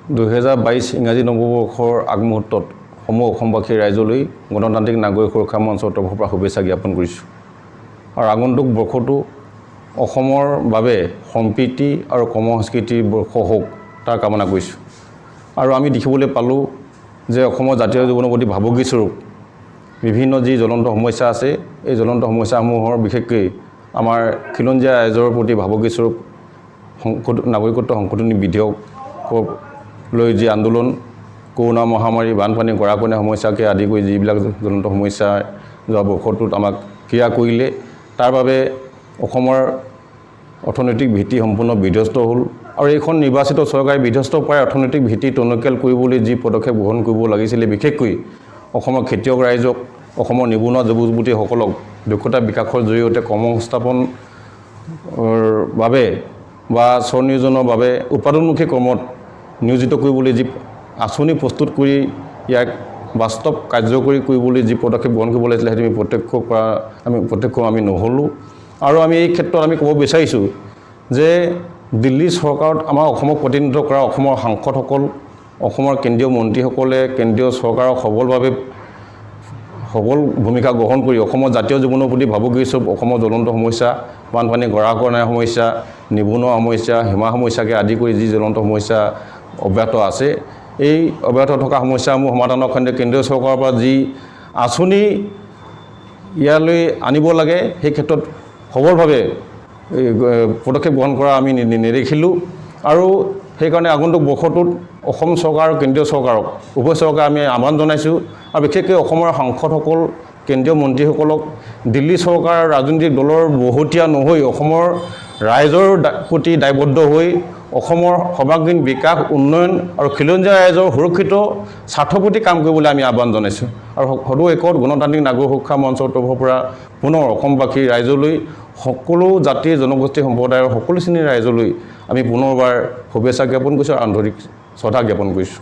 2022 ইংৰাজী নৱবৰ্ষৰ আগমুহূৰ্তত সমূহ অসমবাসী ৰাইজলৈ গণতান্ত্ৰিক নাগৰিক সুৰক্ষা মঞ্চৰ তৰফৰ পৰা শুভেচ্ছা জ্ঞাপন কৰিছোঁ। আৰু আগন্তুক বৰ্ষটো অসমৰ বাবে সম্প্ৰীতি আৰু কৰ্ম সংস্কৃতিৰ বৰ্ষ হওক তাৰ কামনা কৰিছোঁ। আৰু আমি দেখিবলৈ পালোঁ যে অসমৰ জাতীয় জীৱনৰ প্ৰতি ভাবুকিস্বৰূপ বিভিন্ন যি জ্বলন্ত সমস্যা আছে, এই জ্বলন্ত সমস্যাসমূহৰ বিশেষকৈ আমাৰ খিলঞ্জীয়া ৰাইজৰ প্ৰতি ভাবুকিস্বৰূপ নাগৰিকত্ব সংশোধনী বিধেয়কক লৈ যি আন্দোলন, কৰোনা মহামাৰী, বানপানী, গৰাখহনীয়া সমস্যাকে আদি কৰি যিবিলাক জ্বলন্ত সমস্যা যোৱা বৰ্ষটোত আমাক ক্ৰিয়া কৰিলে, তাৰ বাবে অসমৰ অৰ্থনৈতিক ভিত্তি সম্পূৰ্ণ বিধ্বস্ত হ'ল। আৰু এইখন নিৰ্বাচিত চৰকাৰে বিধ্বস্ত প্ৰায় অৰ্থনৈতিক ভিত্তি টনকিয়াল কৰিবলৈ যি পদক্ষেপ গ্ৰহণ কৰিব লাগিছিলে, বিশেষকৈ অসমৰ খেতিয়ক ৰাইজক, অসমৰ নিবনুৱা যুৱক যুৱতীসকলক দক্ষতা বিকাশৰ জৰিয়তে কৰ্মসংস্থাপনৰ বাবে বা স্বনিয়োজনৰ বাবে উৎপাদনমুখী কৰ্মত নিয়োজিত কৰিবলৈ যি আঁচনি প্ৰস্তুত কৰি ইয়াক বাস্তৱ কাৰ্যকৰী কৰিবলৈ যি পদক্ষেপ গ্ৰহণ কৰিব লাগিছিলে, সেইটো প্ৰত্যক্ষ আমি নহ'লোঁ। আৰু আমি এই ক্ষেত্ৰত আমি ক'ব বিচাৰিছোঁ যে দিল্লী চৰকাৰত আমাৰ অসমক প্ৰতিনিধিত্ব কৰা অসমৰ সাংসদসকল, অসমৰ কেন্দ্ৰীয় মন্ত্ৰীসকলে কেন্দ্ৰীয় চৰকাৰক সবল ভূমিকা গ্ৰহণ কৰি অসমৰ জাতীয় জীৱনৰ প্ৰতি ভাবুকিস্বৰূপ অসমৰ জ্বলন্ত সমস্যা, বানপানী, গৰাখহনীয়া সমস্যা, নিবনুৱা সমস্যা, সীমা সমস্যাকে আদি কৰি যি জ্বলন্ত সমস্যা অব্যাহত আছে, এই অব্যাহত থকা সমস্যাসমূহ সমাধানৰ কাৰণে কেন্দ্ৰীয় চৰকাৰৰ পৰা যি আঁচনি ইয়ালৈ আনিব লাগে, সেই ক্ষেত্ৰত সবলভাৱে পদক্ষেপ গ্ৰহণ কৰা আমি নেদেখিলোঁ। আৰু সেইকাৰণে আগন্তুক বৰ্ষটোত অসম চৰকাৰ আৰু কেন্দ্ৰীয় চৰকাৰক, উভয় চৰকাৰে আমি আহ্বান জনাইছোঁ। আৰু বিশেষকৈ অসমৰ সাংসদসকল, কেন্দ্ৰীয় মন্ত্ৰীসকলক দিল্লী চৰকাৰ ৰাজনৈতিক দলৰ বহতীয়া নহৈ অসমৰ ৰাইজৰ প্ৰতি দায়বদ্ধ হৈ অসমৰ সৰ্বাংগীন বিকাশ, উন্নয়ন আৰু খিলঞ্জীয়া ৰাইজৰ সুৰক্ষিত স্বাৰ্থৰ প্ৰতি কাম কৰিবলৈ আমি আহ্বান জনাইছোঁ। আৰু সদৌ একত গণতান্ত্ৰিক নাগৰিক সুৰক্ষা মঞ্চৰ তৰফৰ পৰা পুনৰ অসমবাসী ৰাইজলৈ, সকলো জাতি জনগোষ্ঠী সম্প্ৰদায়ৰ সকলো শ্ৰেণীৰ ৰাইজলৈ আমি পুনৰবাৰ শুভেচ্ছা জ্ঞাপন কৰিছোঁ আৰু আন্তৰিক শ্ৰদ্ধা জ্ঞাপন কৰিছোঁ।